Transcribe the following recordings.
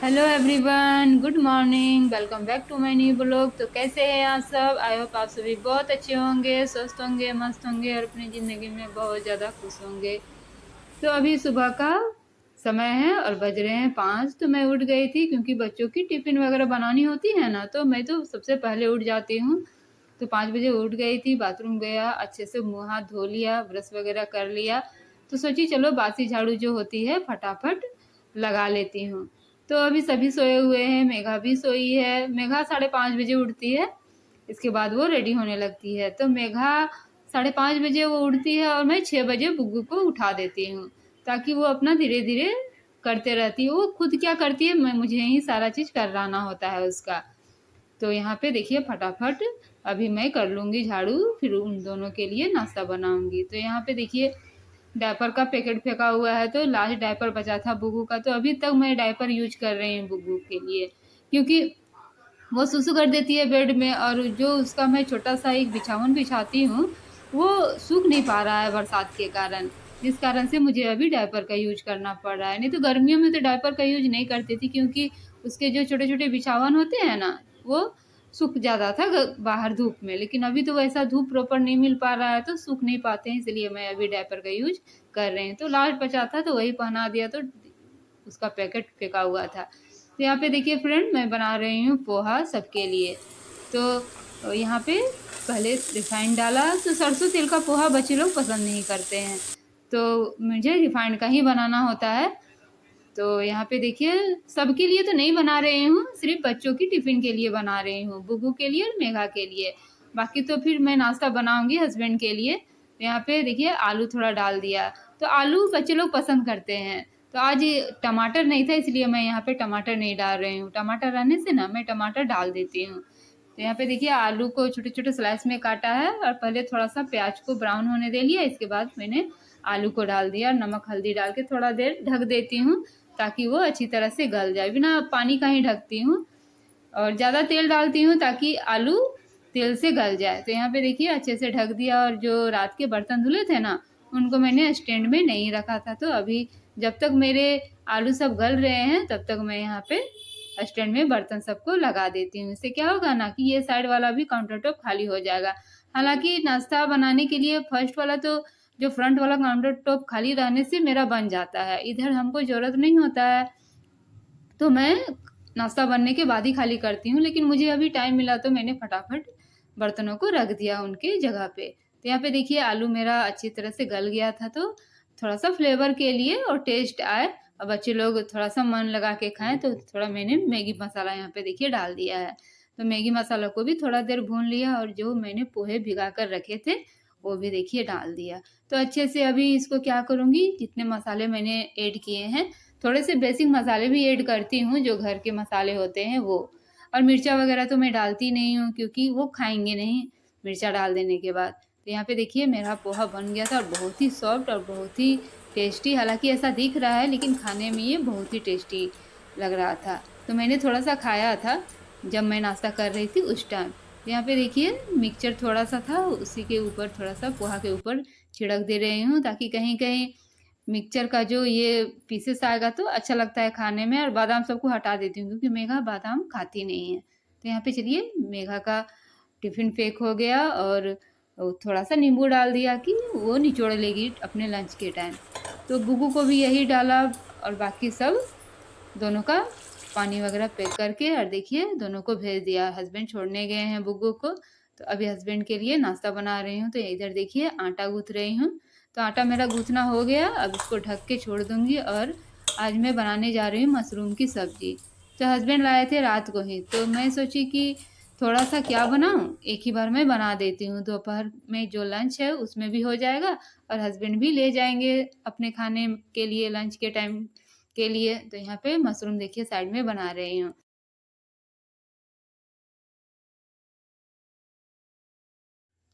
Hello everyone, good morning. Welcome back to my new blog. तो कैसे हैं आप सब? आई होप आप सभी बहुत अच्छे होंगे, स्वस्थ होंगे, मस्त होंगे और अपनी ज़िंदगी में बहुत ज़्यादा खुश होंगे। तो अभी सुबह का समय है और बज रहे हैं 5। तो मैं उठ गई थी क्योंकि बच्चों की टिफ़िन वगैरह बनानी होती है ना, तो मैं तो सबसे पहले उठ जाती हूँ। तो 5 बजे उठ गई थी, बाथरूम गया, अच्छे से मुँह हाथ धो लिया, ब्रश वगैरह कर लिया। तो सोची चलो बासी झाड़ू जो होती है फटाफट लगा लेती हूँ। तो अभी सभी सोए हुए हैं, मेघा भी सोई है। मेघा 5:30 बजे उठती है, इसके बाद वो रेडी होने लगती है। तो मेघा 5:30 बजे वो उठती है और मैं 6 बजे बुग्गू को उठा देती हूँ, ताकि वो अपना धीरे धीरे करते रहती है। वो खुद क्या करती है, मैं मुझे ही सारा चीज़ कराना होता है उसका। तो यहाँ पे देखिए फटाफट अभी मैं कर लूँगी झाड़ू, फिर उन दोनों के लिए नाश्ता बनाऊँगी। तो यहाँ पे देखिए डायपर का पैकेट फेंका हुआ है, तो लास्ट डायपर बचा था बुग्गू का, तो अभी तक मैं डायपर यूज कर रही हूँ बुग्गू के लिए, क्योंकि वो सुसु कर देती है बेड में। और जो उसका मैं छोटा सा एक बिछावन बिछाती हूँ, वो सूख नहीं पा रहा है बरसात के कारण, जिस कारण से मुझे अभी डायपर का यूज करना पड़ रहा है। नहीं तो गर्मियों में तो डायपर का यूज नहीं करती थी, क्योंकि उसके जो छोटे छोटे बिछावन होते हैं ना, वो सूख जाता था बाहर धूप में। लेकिन अभी तो वैसा धूप प्रॉपर नहीं मिल पा रहा है, तो सूख नहीं पाते हैं, इसलिए मैं अभी डायपर का यूज कर रही हूँ। तो लास्ट बचा था तो वही पहना दिया, तो उसका पैकेट फेंका हुआ था। तो यहाँ पे देखिए फ्रेंड, मैं बना रही हूँ पोहा सबके लिए। तो यहाँ पे पहले रिफाइंड डाला, तो सरसों तेल का पोहा बच्चे लोग पसंद नहीं करते हैं, तो मुझे रिफाइंड का ही बनाना होता है। तो यहाँ पे देखिए सबके लिए तो नहीं बना रही हूँ, सिर्फ बच्चों की टिफ़िन के लिए बना रही हूँ, बुग्गू के लिए और मेघा के लिए। बाकी तो फिर मैं नाश्ता बनाऊँगी हस्बैंड के लिए। तो यहाँ पे देखिए आलू थोड़ा डाल दिया, तो आलू बच्चे लोग पसंद करते हैं। तो आज टमाटर नहीं था, इसलिए मैं यहाँ पे टमाटर नहीं डाल रही हूँ। टमाटर रहने से ना मैं टमाटर डाल देती हूँ। तो यहाँ पे देखिए आलू को छोटे छोटे स्लाइस में काटा है, और पहले थोड़ा सा प्याज को ब्राउन होने दे लिया, इसके बाद मैंने आलू को डाल दिया, नमक हल्दी डाल के थोड़ा देर ढक देती हूँ, ताकि वो अच्छी तरह से गल जाए। बिना पानी का ही ढकती हूँ, और ज़्यादा तेल डालती हूँ ताकि आलू तेल से गल जाए। तो यहाँ पे देखिए अच्छे से ढक दिया, और जो रात के बर्तन धुले थे ना, उनको मैंने स्टैंड में नहीं रखा था। तो अभी जब तक मेरे आलू सब गल रहे हैं, तब तक मैं यहाँ पे स्टैंड में बर्तन सबको लगा देती हूँ। इससे क्या होगा ना कि ये साइड वाला भी काउंटर टॉप खाली हो जाएगा। हालांकि नाश्ता बनाने के लिए फर्स्ट वाला तो जो फ्रंट वाला काउंटर टॉप खाली रहने से मेरा बन जाता है, इधर हमको ज़रूरत नहीं होता है। तो मैं नाश्ता बनने के बाद ही खाली करती हूँ, लेकिन मुझे अभी टाइम मिला तो मैंने फटाफट बर्तनों को रख दिया उनके जगह पे। तो यहाँ पे देखिए आलू मेरा अच्छी तरह से गल गया था, तो थोड़ा सा फ्लेवर के लिए और टेस्ट आए और बच्चे लोग थोड़ा सा मन लगा के खाएं, तो थोड़ा मैंने मैगी मसाला यहाँ पे देखिए डाल दिया है। तो मैगी मसाला को भी थोड़ा देर भून लिया, और जो मैंने पोहे भिगा कर रखे थे वो भी देखिए डाल दिया। तो अच्छे से अभी इसको क्या करूँगी, जितने मसाले मैंने ऐड किए हैं, थोड़े से बेसिक मसाले भी ऐड करती हूँ, जो घर के मसाले होते हैं वो। और मिर्चा वगैरह तो मैं डालती नहीं हूँ, क्योंकि वो खाएंगे नहीं मिर्चा डाल देने के बाद। तो यहाँ पे देखिए मेरा पोहा बन गया था, और बहुत ही सॉफ्ट और बहुत ही टेस्टी। हालांकि ऐसा दिख रहा है, लेकिन खाने में ये बहुत ही टेस्टी लग रहा था। तो मैंने थोड़ा सा खाया था जब मैं नाश्ता कर रही थी उस टाइम। तो यहाँ पे देखिए मिक्सचर थोड़ा सा था, उसी के ऊपर थोड़ा सा पोहा के ऊपर छिड़क दे रही हूँ, ताकि कहीं कहीं मिक्सचर का जो ये पीसेस आएगा तो अच्छा लगता है खाने में। और बादाम सबको हटा देती हूँ, क्योंकि मेघा बादाम खाती नहीं है। तो यहाँ पे चलिए मेघा का टिफ़िन पैक हो गया, और थोड़ा सा नींबू डाल दिया कि वो निचोड़ लेगी अपने लंच के टाइम। तो बुग्गू को भी यही डाला, और बाकी सब दोनों का पानी वगैरह पैक करके, और देखिए दोनों को भेज दिया। हस्बैंड छोड़ने गए हैं बुग्गू को, तो अभी हस्बैंड के लिए नाश्ता बना रही हूँ। तो इधर देखिए आटा गूँथ रही हूँ। तो आटा मेरा गूँथना हो गया, अब इसको ढक के छोड़ दूँगी। और आज मैं बनाने जा रही हूँ मशरूम की सब्ज़ी। तो हस्बैंड लाए थे रात को ही, तो मैं सोची कि थोड़ा सा क्या बनाऊँ, एक ही बार में बना देती हूँ। दोपहर में जो लंच है उसमें भी हो जाएगा, और हस्बैंड भी ले जाएंगे अपने खाने के लिए लंच के टाइम के लिए। तो यहाँ पे मशरूम देखिए साइड में बना रही हूँ।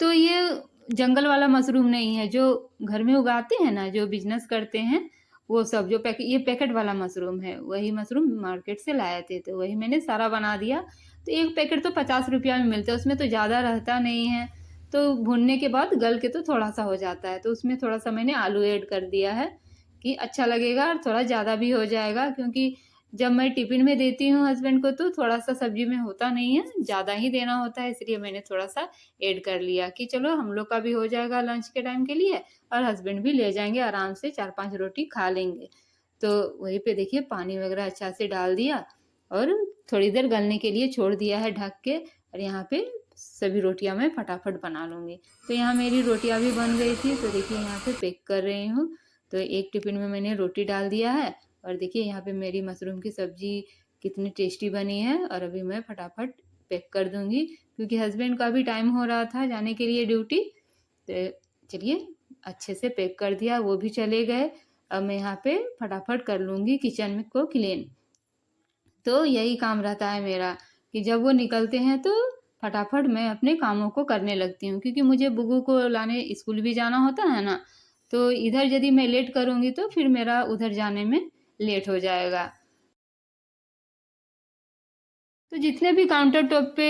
तो ये जंगल वाला मशरूम नहीं है, जो घर में उगाते हैं ना, जो बिजनेस करते हैं, वो सब जो पैकेट, ये पैकेट वाला मशरूम है, वही मशरूम मार्केट से लाए थे, तो वही मैंने सारा बना दिया। तो एक पैकेट तो 50 रुपया में मिलता है, उसमें तो ज़्यादा रहता नहीं है। तो भुनने के बाद गल के तो थोड़ा सा हो जाता है, तो उसमें थोड़ा सा मैंने आलू ऐड कर दिया है कि अच्छा लगेगा, और थोड़ा ज़्यादा भी हो जाएगा, क्योंकि जब मैं टिफ़िन में देती हूँ हस्बैंड को तो थोड़ा-सा सब्ज़ी में होता नहीं है, ज़्यादा ही देना होता है, इसलिए मैंने थोड़ा-सा ऐड कर लिया कि चलो हम लोग का भी हो जाएगा लंच के टाइम के लिए और हस्बैंड भी ले जाएँगे आराम से 4-5 रोटी खा लेंगे। तो वहीं पे देखिए पानी वगैरह अच्छा से डाल दिया और थोड़ी देर गलने के लिए छोड़ दिया है ढक के और यहाँ पे सभी रोटियाँ मैं फटाफट बना लूँगी। तो यहाँ मेरी रोटियाँ भी बन गई थी, तो देखिए यहाँ पे पैक कर रही हूँ। तो एक टिफ़िन में मैंने रोटी डाल दिया है और देखिए यहाँ पे मेरी मशरूम की सब्ज़ी कितनी टेस्टी बनी है और अभी मैं फटाफट पैक कर दूँगी क्योंकि हस्बैंड का भी टाइम हो रहा था जाने के लिए ड्यूटी। तो चलिए अच्छे से पैक कर दिया, वो भी चले गए। अब मैं यहाँ पे फटाफट कर लूँगी किचन में को क्लीन। तो यही काम रहता है मेरा कि जब वो निकलते हैं तो फटाफट मैं अपने कामों को करने लगती हूँ क्योंकि मुझे बुगू को लाने स्कूल भी जाना होता है ना, तो इधर यदि मैं लेट करूँगी तो फिर मेरा उधर जाने में लेट हो जाएगा। तो जितने भी काउंटर टॉप पे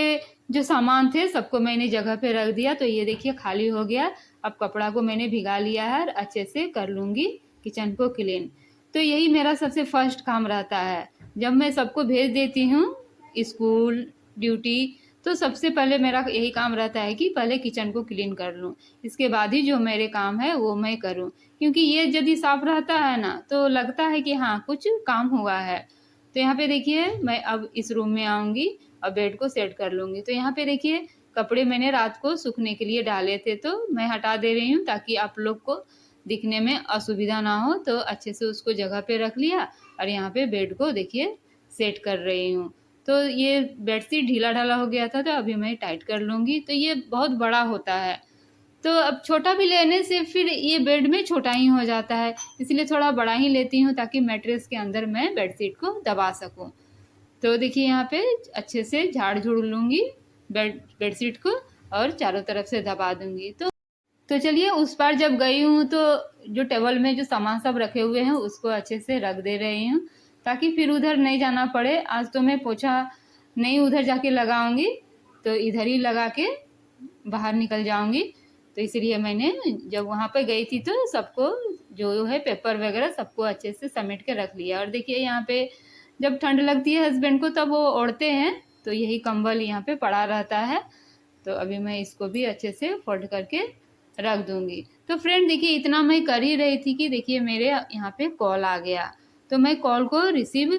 जो सामान थे सबको मैंने जगह पे रख दिया, तो ये देखिए खाली हो गया। अब कपड़ा को मैंने भिगा लिया है और अच्छे से कर लूँगी किचन को क्लीन। तो यही मेरा सबसे फर्स्ट काम रहता है। जब मैं सबको भेज देती हूँ स्कूल, ड्यूटी, तो सबसे पहले मेरा यही काम रहता है कि पहले किचन को क्लीन कर लूँ। इसके बाद ही जो मेरे काम है वो मैं करूँ क्योंकि ये यदि साफ रहता है ना तो लगता है कि हाँ कुछ काम हुआ है। तो यहाँ पे देखिए मैं अब इस रूम में आऊँगी और बेड को सेट कर लूँगी। तो यहाँ पे देखिए कपड़े मैंने रात को सूखने के लिए डाले थे तो मैं हटा दे रही हूँ ताकि आप लोग को दिखने में असुविधा ना हो। तो अच्छे से उसको जगह पे रख लिया और यहाँ पे बेड को देखिए सेट कर रही हूँ। तो ये बेडशीट ढीला ढाला हो गया था तो अभी मैं टाइट कर लूँगी। तो ये बहुत बड़ा होता है तो अब छोटा भी लेने से फिर ये बेड में छोटा ही हो जाता है, इसलिए थोड़ा बड़ा ही लेती हूँ ताकि मैट्रेस के अंदर मैं बेडशीट को दबा सकूँ। तो देखिए यहाँ पे अच्छे से झाड़ झूड़ लूँगी बेडशीट को और चारों तरफ से दबा दूँगी। तो चलिए उस पार जब गई हूँ तो जो टेबल में जो सामान सब रखे हुए हैं उसको अच्छे से रख दे रही हूँ ताकि फिर उधर नहीं जाना पड़े। आज तो मैं पोछा नहीं उधर जाके लगाऊंगी, तो इधर ही लगा के बाहर निकल जाऊंगी। तो इसलिए मैंने जब वहाँ पे गई थी तो सबको जो है पेपर वगैरह सबको अच्छे से समेट के रख लिया। और देखिए यहाँ पे जब ठंड लगती है हस्बैंड को तब वो ओढ़ते हैं तो यही कंबल यहाँ पे पड़ा रहता है। तो अभी मैं इसको भी अच्छे से फोल्ड करके रख दूंगी। तो फ्रेंड देखिए इतना मैं कर ही रही थी कि देखिए मेरे यहाँ पे कॉल आ गया, तो मैं कॉल को रिसीव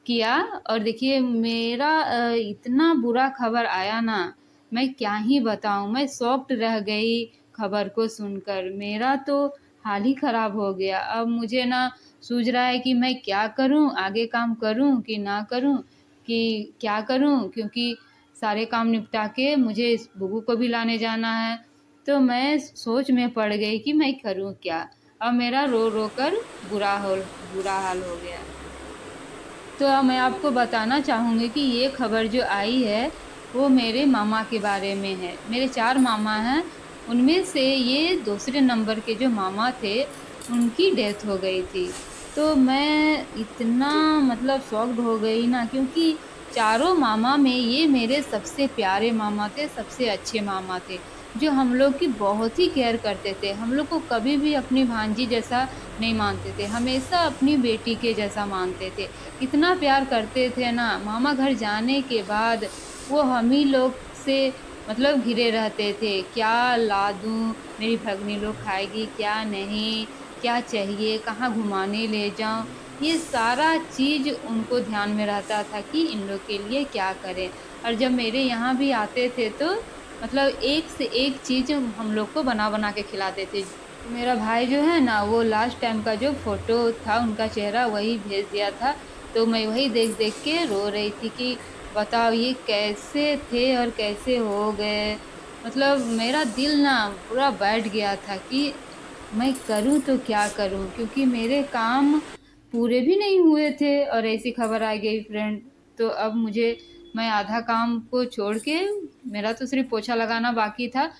किया और देखिए मेरा इतना बुरा खबर आया ना, मैं क्या ही बताऊँ, मैं शॉक्ड रह गई खबर को सुनकर। मेरा तो हाल ही ख़राब हो गया। अब मुझे ना सूझ रहा है कि मैं क्या करूं, आगे काम करूं कि ना करूं, कि क्या करूं, क्योंकि सारे काम निपटा के मुझे इस बुगू को भी लाने जाना है। तो मैं सोच में पड़ गई कि मैं करूं क्या। अब मेरा रो रो कर बुरा हाल हो गया। तो अब मैं आपको बताना चाहूँगी कि ये खबर जो आई है वो मेरे मामा के बारे में है। मेरे 4 मामा हैं, उनमें से ये दूसरे नंबर के जो मामा थे उनकी डेथ हो गई थी। तो मैं इतना मतलब शॉक्ड हो गई ना, क्योंकि चारों मामा में ये मेरे सबसे प्यारे मामा थे, सबसे अच्छे मामा थे जो हम लोग की बहुत ही केयर करते थे। हम लोग को कभी भी अपनी भांजी जैसा नहीं मानते थे, हमेशा अपनी बेटी के जैसा मानते थे। इतना प्यार करते थे ना, मामा घर जाने के बाद वो हम ही लोग से मतलब घिरे रहते थे। क्या ला दूँ, मेरी भगनी लोग खाएगी क्या नहीं, क्या चाहिए, कहाँ घुमाने ले जाऊँ, ये सारा चीज़ उनको ध्यान में रहता था कि इन लोग के लिए क्या करें। और जब मेरे यहाँ भी आते थे तो मतलब एक से एक चीज़ हम लोग को बना बना के खिलाते थे। मेरा भाई जो है ना वो लास्ट टाइम का जो फ़ोटो था उनका चेहरा वही भेज दिया था। तो मैं वही देख देख के रो रही थी कि बताओ ये कैसे थे और कैसे हो गए। मतलब मेरा दिल ना पूरा बैठ गया था कि मैं करूँ तो क्या करूँ, क्योंकि मेरे काम पूरे भी नहीं हुए थे और ऐसी खबर आ गई फ्रेंड। तो अब मुझे मैं आधा काम को छोड़ के, मेरा तो सिर्फ पोछा लगाना बाकी था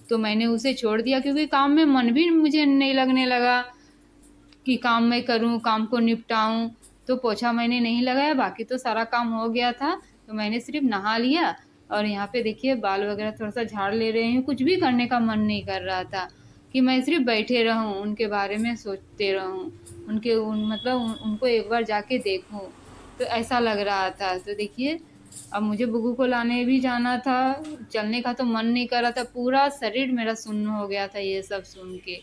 तो मैंने उसे छोड़ दिया क्योंकि काम में मन भी मुझे नहीं लगने लगा कि काम मैं करूं, काम को निपटाऊं। तो पोछा मैंने नहीं लगाया, बाकी तो सारा काम हो गया था। तो मैंने सिर्फ नहा लिया और यहाँ पे देखिए बाल वगैरह थोड़ा सा झाड़ ले रही हूँ। कुछ भी करने का मन नहीं कर रहा था कि मैं सिर्फ बैठे रहूँ, उनके बारे में सोचते रहूँ, उनको एक बार जाके देखूँ। तो ऐसा लग रहा था। तो देखिए अब मुझे बुगू को लाने भी जाना था, चलने का तो मन नहीं कर रहा था, पूरा शरीर मेरा सुन्न हो गया था ये सब सुन के।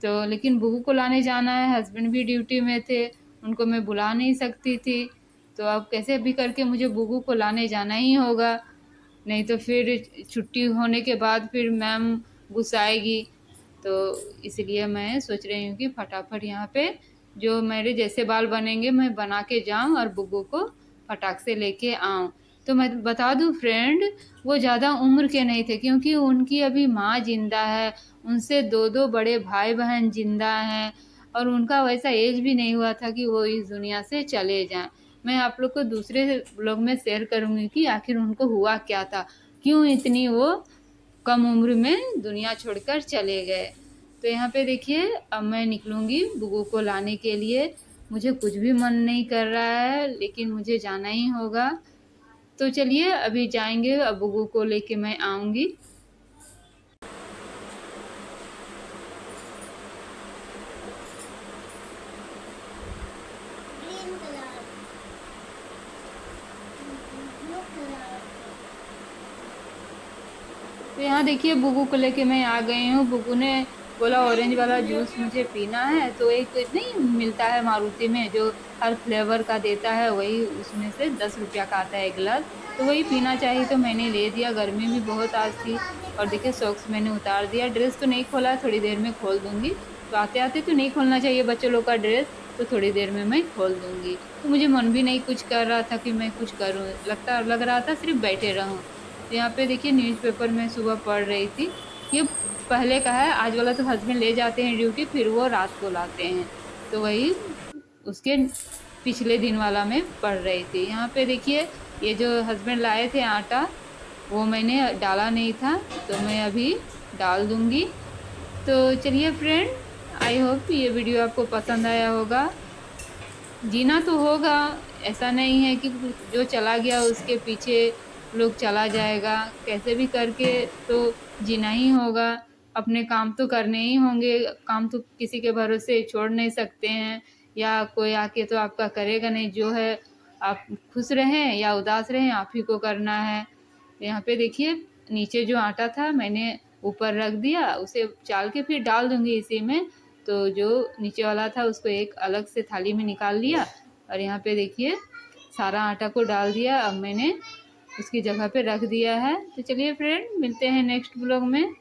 तो लेकिन बुगू को लाने जाना है, हस्बैंड भी ड्यूटी में थे, उनको मैं बुला नहीं सकती थी। तो अब कैसे भी करके मुझे बुगू को लाने जाना ही होगा, नहीं तो फिर छुट्टी होने के बाद फिर मैम गुस्साएगी। तो इसलिए मैं सोच रही हूँ कि फटाफट यहाँ पे जो मेरे जैसे बाल बनेंगे मैं बना के जाऊँ और बुग्गू को फटाक से लेके आऊँ। तो मैं बता दूँ फ्रेंड, वो ज़्यादा उम्र के नहीं थे, क्योंकि उनकी अभी माँ जिंदा है, उनसे दो दो बड़े भाई बहन जिंदा हैं, और उनका वैसा एज भी नहीं हुआ था कि वो इस दुनिया से चले जाएं। मैं आप लोग को दूसरे ब्लॉग में शेयर करूँगी कि आखिर उनको हुआ क्या था, क्यों इतनी वो कम उम्र में दुनिया छोड़कर चले गए। तो यहाँ पे देखिए अब मैं निकलूँगी बुगू को लाने के लिए। मुझे कुछ भी मन नहीं कर रहा है, लेकिन मुझे जाना ही होगा। तो चलिए अभी जाएंगे, अब बुगू को लेके मैं आऊँगी। तो यहाँ देखिए बुगू को लेके मैं आ गई हूँ। बुगू ने बोला ऑरेंज वाला जूस मुझे पीना है, तो एक नहीं मिलता है मारुति में जो हर फ्लेवर का देता है, वही उसमें से 10 रुपया का आता है एक गिलास, तो वही पीना चाहिए। तो मैंने ले दिया, गर्मी भी बहुत आज थी। और देखिए सॉक्स मैंने उतार दिया, ड्रेस तो नहीं खोला, थोड़ी देर में खोल दूंगी। तो आते आते तो नहीं खोलना चाहिए बच्चों लोग का ड्रेस, तो थोड़ी देर में मैं खोल दूंगी। तो मुझे मन भी नहीं कुछ कर रहा था कि मैं कुछ करूँ, लग रहा था सिर्फ बैठे रहूँ। यहाँ पे देखिए न्यूज़पेपर में सुबह पढ़ रही थी, ये पहले का है, आज वाला तो हस्बैंड ले जाते हैं ड्यूटी, फिर वो रात को लाते हैं। तो वही उसके पिछले दिन वाला मैं पढ़ रही थी। यहाँ पे देखिए ये जो हस्बैंड लाए थे आटा, वो मैंने डाला नहीं था, तो मैं अभी डाल दूँगी। तो चलिए फ्रेंड, आई होप ये वीडियो आपको पसंद आया होगा। जीना तो होगा, ऐसा नहीं है कि जो चला गया उसके पीछे लोग चला जाएगा, कैसे भी करके तो जीना ही होगा। अपने काम तो करने ही होंगे, काम तो किसी के भरोसे छोड़ नहीं सकते हैं, या कोई आके तो आपका करेगा नहीं। जो है आप खुश रहें या उदास रहें, आप ही को करना है। यहाँ पे देखिए नीचे जो आटा था मैंने ऊपर रख दिया, उसे चाल के फिर डाल दूंगी इसी में। तो जो नीचे वाला था उसको एक अलग से थाली में निकाल लिया, और यहाँ पे देखिए सारा आटा को डाल दिया, अब मैंने उसकी जगह पे रख दिया है। तो चलिए फ्रेंड, मिलते हैं नेक्स्ट ब्लॉग में।